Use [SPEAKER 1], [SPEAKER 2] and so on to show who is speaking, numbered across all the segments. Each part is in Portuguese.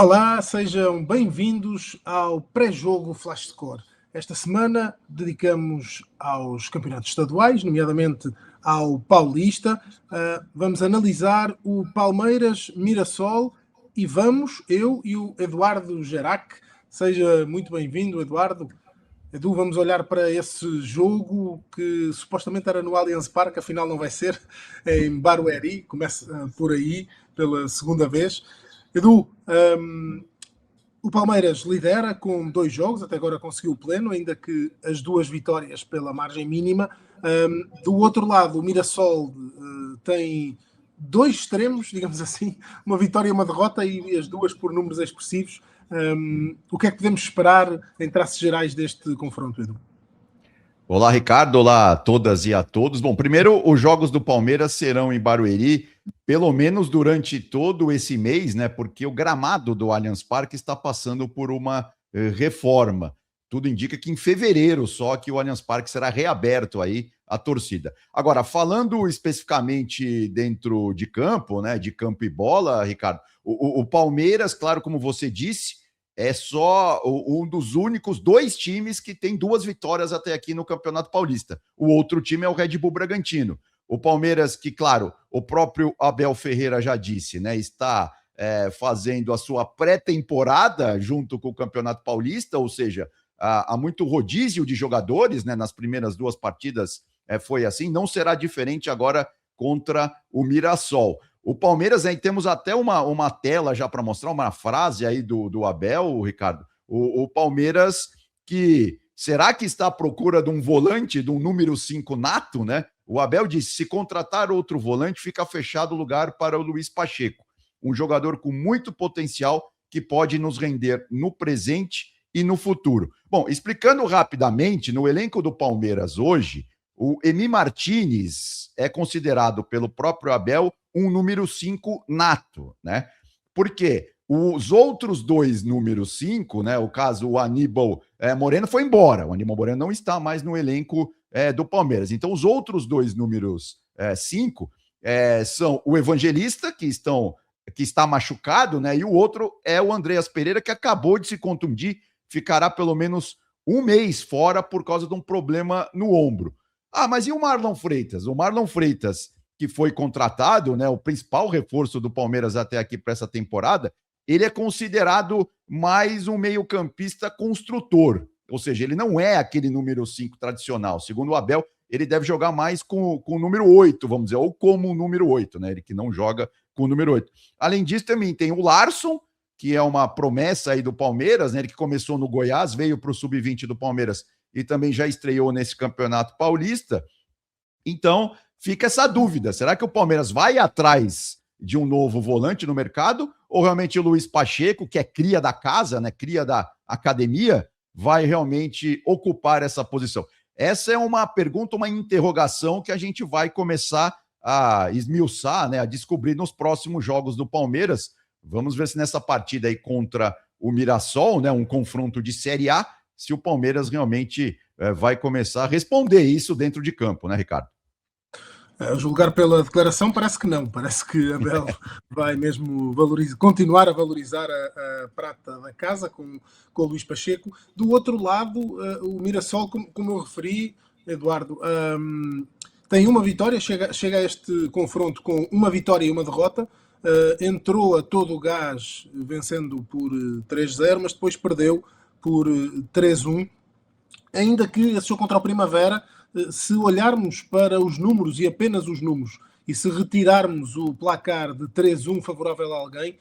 [SPEAKER 1] Olá, sejam bem-vindos ao pré-jogo Flash Score. Esta semana dedicamos aos campeonatos estaduais, nomeadamente ao Paulista. Vamos analisar o Palmeiras Mirassol e eu e o Eduardo Gerac. Seja muito bem-vindo, Eduardo. Edu, vamos olhar para esse jogo que supostamente era no Allianz Parque, afinal não vai ser, em Barueri. Começa por aí pela segunda vez. Edu, o Palmeiras lidera com 2 jogos, até agora conseguiu o pleno, ainda que as 2 vitórias pela margem mínima. Do outro lado, o Mirassol tem 2 extremos, digamos assim, uma vitória e uma derrota, e as 2 por números expressivos. O que é que podemos esperar em traços gerais deste confronto, Edu?
[SPEAKER 2] Olá, Ricardo. Olá a todas e a todos. Bom, primeiro, os jogos do Palmeiras serão em Barueri, pelo menos durante todo esse mês, né? Porque o gramado do Allianz Parque está passando por uma reforma. Tudo indica que em fevereiro só que o Allianz Parque será reaberto aí à torcida. Agora, falando especificamente dentro de campo, né? De campo e bola, Ricardo, o Palmeiras, claro, como você disse, é só um dos únicos 2 times que tem 2 vitórias até aqui no Campeonato Paulista. O outro time é o Red Bull Bragantino. O Palmeiras, que, claro, o próprio Abel Ferreira já disse, né, está fazendo a sua pré-temporada junto com o Campeonato Paulista, ou seja, há muito rodízio de jogadores, né, nas primeiras 2 partidas foi assim, não será diferente agora contra o Mirassol. O Palmeiras, aí temos até uma tela já para mostrar, uma frase aí do Abel, Ricardo. O Palmeiras que será que está à procura de um volante, de um número 5 nato, né? O Abel disse, se contratar outro volante, fica fechado o lugar para o Luiz Pacheco, um jogador com muito potencial que pode nos render no presente e no futuro. Bom, explicando rapidamente, no elenco do Palmeiras hoje, o Emi Martínez é considerado pelo próprio Abel um número 5 nato, né? Porque os outros 2 números 5, né? O caso, o Aníbal Moreno foi embora. O Aníbal Moreno não está mais no elenco do Palmeiras. Então, os outros 2 números 5 são o Evangelista, que está machucado, né? E o outro é o Andreas Pereira, que acabou de se contundir, ficará pelo menos 1 mês fora por causa de um problema no ombro. Ah, mas e o Marlon Freitas? O Marlon Freitas, que foi contratado, né, o principal reforço do Palmeiras até aqui para essa temporada, ele é considerado mais um meio-campista construtor. Ou seja, ele não é aquele número 5 tradicional. Segundo o Abel, ele deve jogar mais com o número 8, vamos dizer, ou como o número 8, né? Ele que não joga com o número 8. Além disso, também tem o Larson, que é uma promessa aí do Palmeiras, né? Ele que começou no Goiás, veio para o Sub-20 do Palmeiras e também já estreou nesse Campeonato Paulista. Então, fica essa dúvida. Será que o Palmeiras vai atrás de um novo volante no mercado? Ou realmente o Luiz Pacheco, que é cria da casa, né, cria da academia, vai realmente ocupar essa posição? Essa é uma pergunta, uma interrogação que a gente vai começar a esmiuçar, né, a descobrir nos próximos jogos do Palmeiras. Vamos ver se nessa partida aí contra o Mirassol, né, um confronto de Série A, se o Palmeiras realmente vai começar a responder isso dentro de campo, né, Ricardo?
[SPEAKER 1] A julgar pela declaração, parece que não. Parece que Abel vai mesmo continuar a valorizar a prata da casa com o Luís Pacheco. Do outro lado, o Mirassol, como eu referi, Eduardo, tem uma vitória, chega a este confronto com uma vitória e uma derrota. Entrou a todo o gás vencendo por 3-0, mas depois perdeu por 3-1. Ainda que esse jogo contra o Primavera, se olharmos para os números e apenas os números, e se retirarmos o placar de 3-1 favorável a alguém,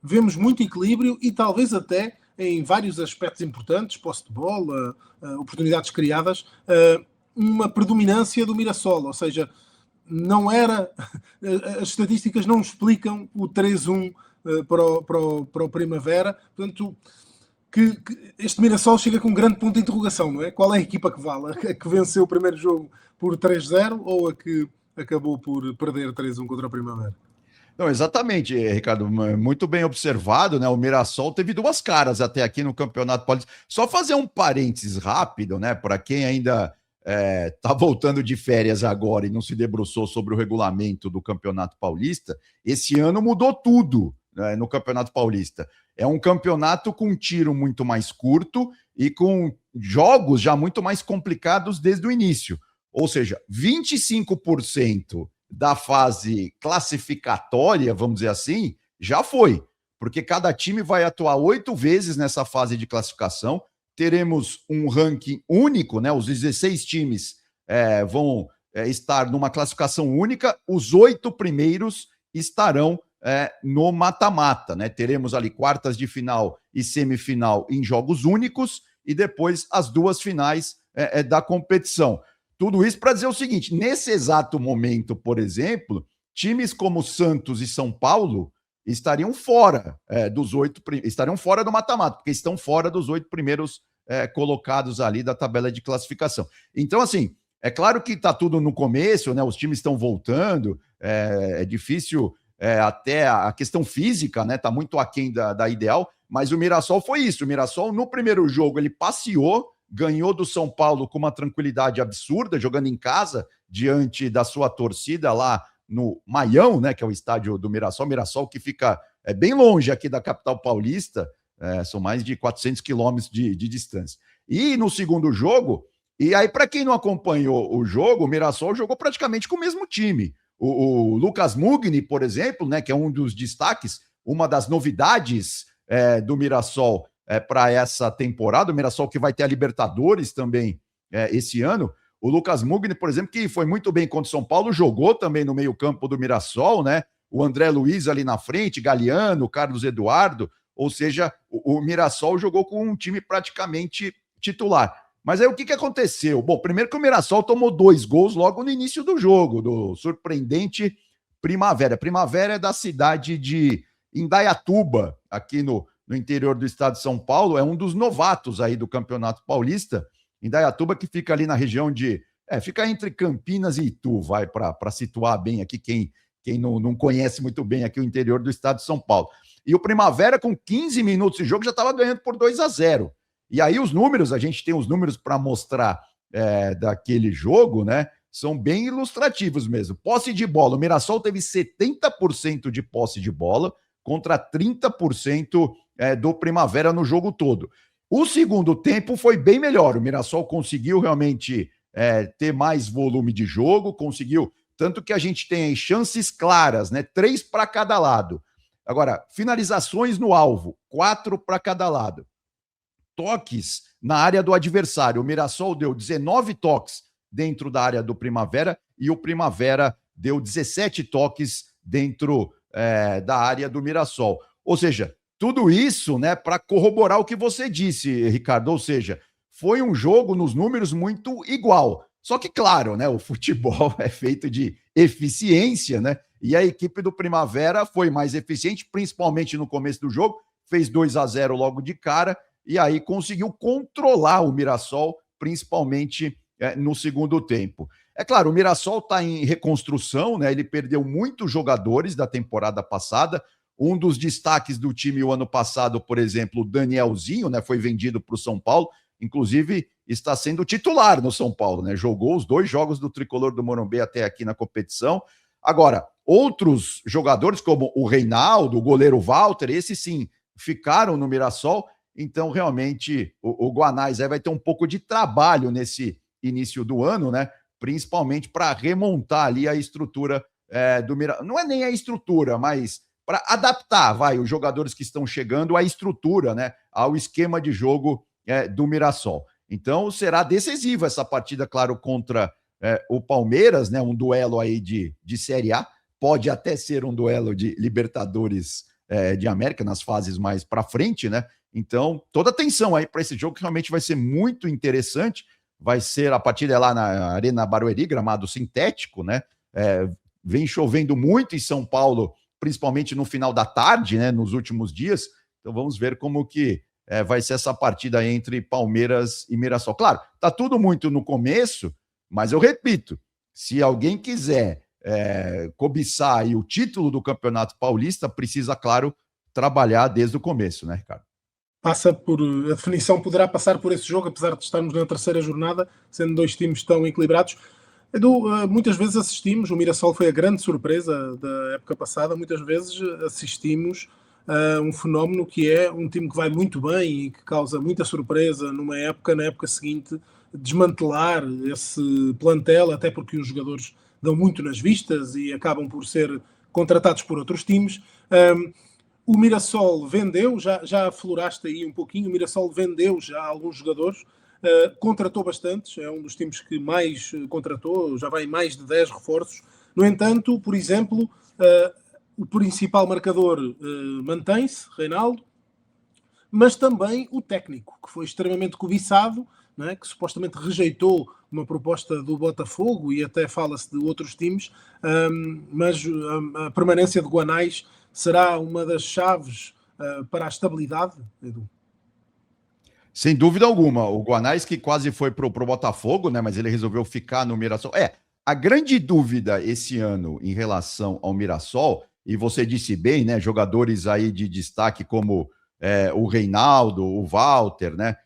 [SPEAKER 1] vemos muito equilíbrio e talvez até em vários aspectos importantes, posse de bola, oportunidades criadas, uma predominância do Mirassol, ou seja, não era, as estatísticas não explicam o 3-1 para o Primavera, portanto, que este Mirassol chega com um grande ponto de interrogação, não é? Qual é a equipa que vale? A que venceu o primeiro jogo por 3-0 ou a que acabou por perder 3-1 contra o Primavera?
[SPEAKER 2] Não, exatamente, Ricardo, muito bem observado, né? O Mirassol teve 2 caras até aqui no Campeonato Paulista. Só fazer um parênteses rápido, né? Para quem ainda está voltando de férias agora e não se debruçou sobre o regulamento do Campeonato Paulista, esse ano mudou tudo. no Campeonato Paulista. É um campeonato com um tiro muito mais curto e com jogos já muito mais complicados desde o início. Ou seja, 25% da fase classificatória, vamos dizer assim, já foi. Porque cada time vai atuar 8 vezes nessa fase de classificação. Teremos um ranking único, né? Os 16 times vão estar numa classificação única. Os 8 primeiros estarão no mata-mata, né? Teremos ali quartas de final e semifinal em jogos únicos e depois as 2 finais da competição. Tudo isso para dizer o seguinte: nesse exato momento, por exemplo, times como Santos e São Paulo estariam fora estariam fora do mata-mata, porque estão fora dos 8 primeiros colocados ali da tabela de classificação. Então, assim, é claro que está tudo no começo, né? Os times estão voltando, é difícil até a questão física, né? Está muito aquém da ideal, mas o Mirassol foi isso. O Mirassol, no primeiro jogo, ele passeou, ganhou do São Paulo com uma tranquilidade absurda, jogando em casa, diante da sua torcida lá no Maião, né, que é o estádio do Mirassol. Mirassol que fica bem longe aqui da capital paulista, são mais de 400 quilômetros de distância. E no segundo jogo, e aí para quem não acompanhou o jogo, o Mirassol jogou praticamente com o mesmo time. O Lucas Mugni, por exemplo, né, que é um dos destaques, uma das novidades do Mirassol para essa temporada, o Mirassol que vai ter a Libertadores também esse ano. O Lucas Mugni, por exemplo, que foi muito bem contra o São Paulo, jogou também no meio-campo do Mirassol, né? O André Luiz ali na frente, Galeano, Carlos Eduardo, ou seja, o Mirassol jogou com um time praticamente titular. Mas aí o que aconteceu? Bom, primeiro que o Mirassol tomou 2 gols logo no início do jogo, do surpreendente Primavera. Primavera é da cidade de Indaiatuba, aqui no interior do estado de São Paulo, é um dos novatos aí do Campeonato Paulista. Indaiatuba, que fica ali na região de... fica entre Campinas e Itu, vai para situar bem aqui quem não conhece muito bem aqui o interior do estado de São Paulo. E o Primavera, com 15 minutos de jogo, já estava ganhando por 2-0. E aí os números, a gente tem os números para mostrar daquele jogo, né? São bem ilustrativos mesmo. Posse de bola, o Mirassol teve 70% de posse de bola contra 30% do Primavera no jogo todo. O segundo tempo foi bem melhor. O Mirassol conseguiu realmente ter mais volume de jogo, conseguiu, tanto que a gente tem aí chances claras, né? 3 para cada lado. Agora, finalizações no alvo, 4 para cada lado. Toques na área do adversário. O Mirassol deu 19 toques dentro da área do Primavera e o Primavera deu 17 toques dentro da área do Mirassol. Ou seja, tudo isso, né, para corroborar o que você disse, Ricardo. Ou seja, foi um jogo nos números muito igual. Só que, claro, né, o futebol é feito de eficiência, né? E a equipe do Primavera foi mais eficiente, principalmente no começo do jogo, fez 2-0 logo de cara, e aí conseguiu controlar o Mirassol, principalmente no segundo tempo. É claro, o Mirassol está em reconstrução, né? Ele perdeu muitos jogadores da temporada passada. Um dos destaques do time o ano passado, por exemplo, o Danielzinho, né? Foi vendido para o São Paulo, inclusive está sendo titular no São Paulo, né? Jogou os 2 jogos do Tricolor do Morumbi até aqui na competição. Agora, outros jogadores, como o Reinaldo, o goleiro Walter, esses sim ficaram no Mirassol. Então, realmente, o Guanais vai ter um pouco de trabalho nesse início do ano, né? Principalmente para remontar ali a estrutura do Mirassol. Não é nem a estrutura, mas para adaptar, os jogadores que estão chegando à estrutura, né? Ao esquema de jogo do Mirassol. Então, será decisiva essa partida, claro, contra o Palmeiras, né? Um duelo aí de Série A. Pode até ser um duelo de Libertadores de América, nas fases mais para frente, né? Então, toda atenção aí para esse jogo, que realmente vai ser muito interessante. Vai ser, a partida lá na Arena Barueri, gramado sintético, né? Vem chovendo muito em São Paulo, principalmente no final da tarde, né? Nos últimos dias. Então, vamos ver como que vai ser essa partida entre Palmeiras e Mirassol. Claro, tá tudo muito no começo, mas eu repito, se alguém quiser cobiçar aí o título do Campeonato Paulista, precisa, claro, trabalhar desde o começo, né, Ricardo?
[SPEAKER 1] A definição poderá passar por esse jogo, apesar de estarmos na terceira jornada, sendo 2 times tão equilibrados. Edu, muitas vezes assistimos, o Mirassol foi a grande surpresa da época passada, muitas vezes assistimos um fenómeno que é um time que vai muito bem e que causa muita surpresa na época seguinte, desmantelar esse plantel, até porque os jogadores dão muito nas vistas e acabam por ser contratados por outros times. O Mirassol vendeu, já afloraste aí um pouquinho, o Mirassol vendeu já alguns jogadores, contratou bastantes, é um dos times que mais contratou, já vai em mais de 10 reforços. No entanto, por exemplo, o principal marcador mantém-se, Reinaldo, mas também o técnico, que foi extremamente cobiçado, não é? Que supostamente rejeitou uma proposta do Botafogo e até fala-se de outros times, mas a permanência de Guanais será uma das chaves para a estabilidade, Edu?
[SPEAKER 2] Sem dúvida alguma. O Guanais que quase foi pro Botafogo, né? Mas ele resolveu ficar no Mirassol. A grande dúvida esse ano em relação ao Mirassol, e você disse bem, né? Jogadores aí de destaque como o Reinaldo, o Walter, né?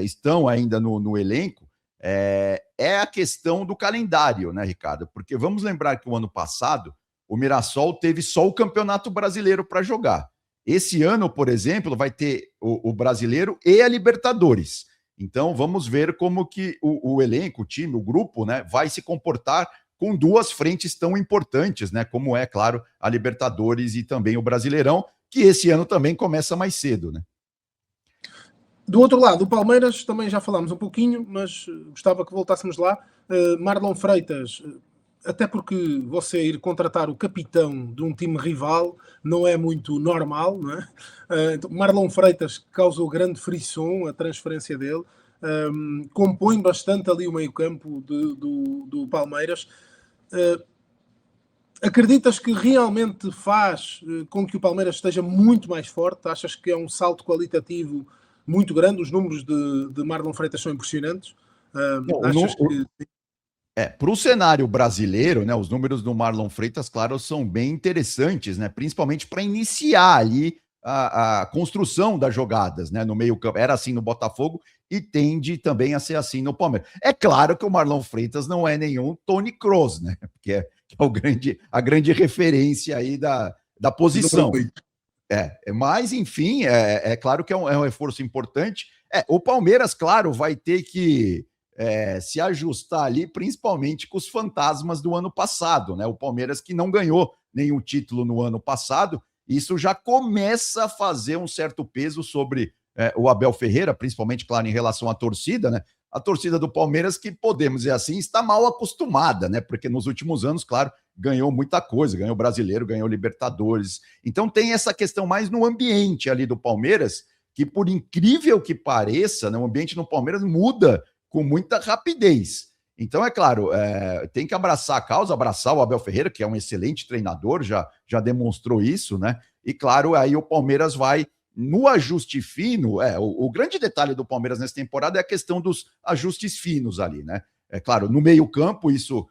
[SPEAKER 2] Estão ainda no elenco. É a questão do calendário, né, Ricardo? Porque vamos lembrar que o ano passado o Mirassol teve só o Campeonato Brasileiro para jogar. Esse ano, por exemplo, vai ter o Brasileiro e a Libertadores. Então, vamos ver como que o elenco, o time, o grupo, né, vai se comportar com duas frentes tão importantes, né, como é, claro, a Libertadores e também o Brasileirão, que esse ano também começa mais cedo, né?
[SPEAKER 1] Do outro lado, o Palmeiras, também já falámos um pouquinho, mas gostava que voltássemos lá. Marlon Freitas, até porque você ir contratar o capitão de um time rival não é muito normal, não é? Então, Marlon Freitas causou grande frisson a transferência dele, compõe bastante ali o meio-campo do Palmeiras. Acreditas que realmente faz com que o Palmeiras esteja muito mais forte? Achas que é um salto qualitativo muito grande? Os números de Marlon Freitas são impressionantes. Achas que...
[SPEAKER 2] Para o cenário brasileiro, né, os números do Marlon Freitas, claro, são bem interessantes, né, principalmente para iniciar ali a construção das jogadas, né, no meio-campo. Era assim no Botafogo e tende também a ser assim no Palmeiras. É claro que o Marlon Freitas não é nenhum Toni Kroos, né, que é a grande referência aí da posição. Mas, enfim, é claro que é um reforço importante. O Palmeiras, claro, vai ter que se ajustar ali, principalmente com os fantasmas do ano passado, né? O Palmeiras que não ganhou nenhum título no ano passado, isso já começa a fazer um certo peso sobre o Abel Ferreira, principalmente, claro, em relação à torcida, né? A torcida do Palmeiras, que podemos dizer assim, está mal acostumada, né? Porque nos últimos anos, claro, ganhou muita coisa, ganhou Brasileiro, ganhou Libertadores. Então tem essa questão mais no ambiente ali do Palmeiras, que por incrível que pareça, né, o ambiente no Palmeiras muda com muita rapidez. Então, é claro, tem que abraçar a causa, abraçar o Abel Ferreira, que é um excelente treinador, já demonstrou isso, né? E, claro, aí o Palmeiras vai no ajuste fino. O grande detalhe do Palmeiras nessa temporada é a questão dos ajustes finos ali, né? É claro, no meio-campo, isso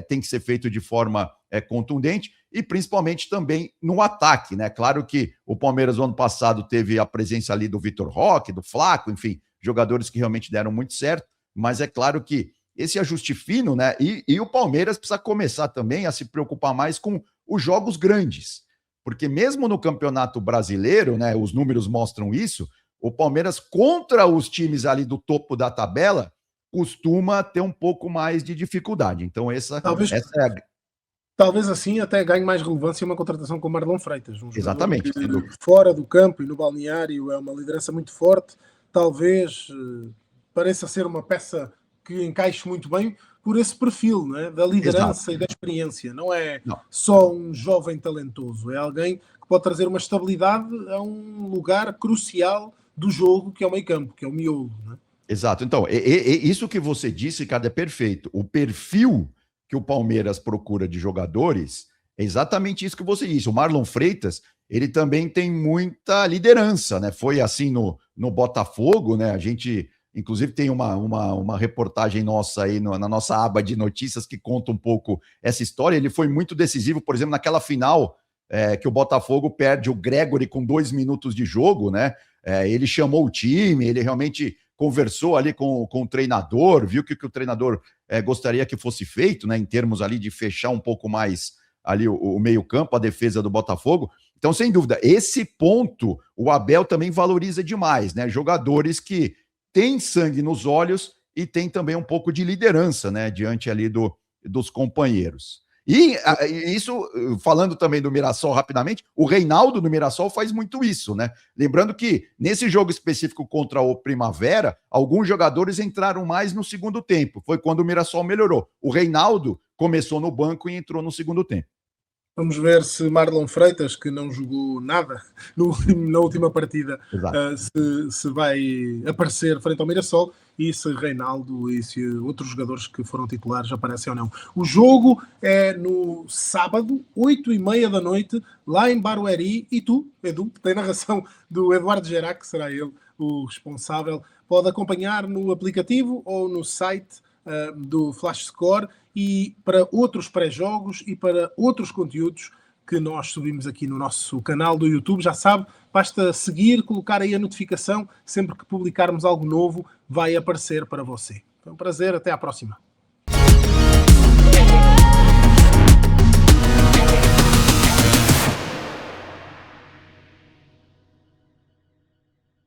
[SPEAKER 2] tem que ser feito de forma contundente e principalmente também no ataque, né? Claro que o Palmeiras, no ano passado, teve a presença ali do Vitor Roque, do Flaco, enfim, jogadores que realmente deram muito certo. Mas é claro que esse ajuste fino, né? E o Palmeiras precisa começar também a se preocupar mais com os jogos grandes. Porque mesmo no Campeonato Brasileiro, né? Os números mostram isso, o Palmeiras contra os times ali do topo da tabela costuma ter um pouco mais de dificuldade. Então,
[SPEAKER 1] Talvez assim até ganhe mais relevância uma contratação com o Marlon Freitas. Um
[SPEAKER 2] Exatamente.
[SPEAKER 1] Que, fora do campo e no balneário é uma liderança muito forte. Talvez... pareça ser uma peça que encaixe muito bem por esse perfil, né? Da liderança. Exato. E da experiência. Não é só um jovem talentoso, é alguém que pode trazer uma estabilidade a um lugar crucial do jogo, que é o meio-campo, que é o miolo. Né?
[SPEAKER 2] Exato. Então, isso que você disse, Ricardo, é perfeito. O perfil que o Palmeiras procura de jogadores é exatamente isso que você disse. O Marlon Freitas, ele também tem muita liderança, né? Foi assim no Botafogo, né? A gente... Inclusive, tem uma reportagem nossa aí na nossa aba de notícias que conta um pouco essa história. Ele foi muito decisivo, por exemplo, naquela final que o Botafogo perde o Gregory com 2 minutos de jogo, né? Ele chamou o time, ele realmente conversou ali com o treinador, viu que o treinador gostaria que fosse feito, né? Em termos ali de fechar um pouco mais ali o meio-campo, a defesa do Botafogo. Então, sem dúvida, esse ponto o Abel também valoriza demais, né? Jogadores que têm sangue nos olhos e têm também um pouco de liderança, né? Diante ali dos companheiros. E isso, falando também do Mirassol rapidamente, o Reinaldo do Mirassol faz muito isso, né? Lembrando que nesse jogo específico contra o Primavera, alguns jogadores entraram mais no segundo tempo. Foi quando o Mirassol melhorou. O Reinaldo começou no banco e entrou no segundo tempo.
[SPEAKER 1] Vamos ver se Marlon Freitas, que não jogou nada na última partida, se vai aparecer frente ao Mirassol e se Reinaldo e se outros jogadores que foram titulares aparecem ou não. O jogo é no sábado, 8h30 da noite, lá em Barueri. E tu, Edu, que tem narração do Eduardo Gerac, que será ele o responsável, pode acompanhar no aplicativo ou no site do Flash Score, e para outros pré-jogos e para outros conteúdos que nós subimos aqui no nosso canal do YouTube. Já sabe, basta seguir, colocar aí a notificação, sempre que publicarmos algo novo vai aparecer para você. Foi um prazer, até à próxima.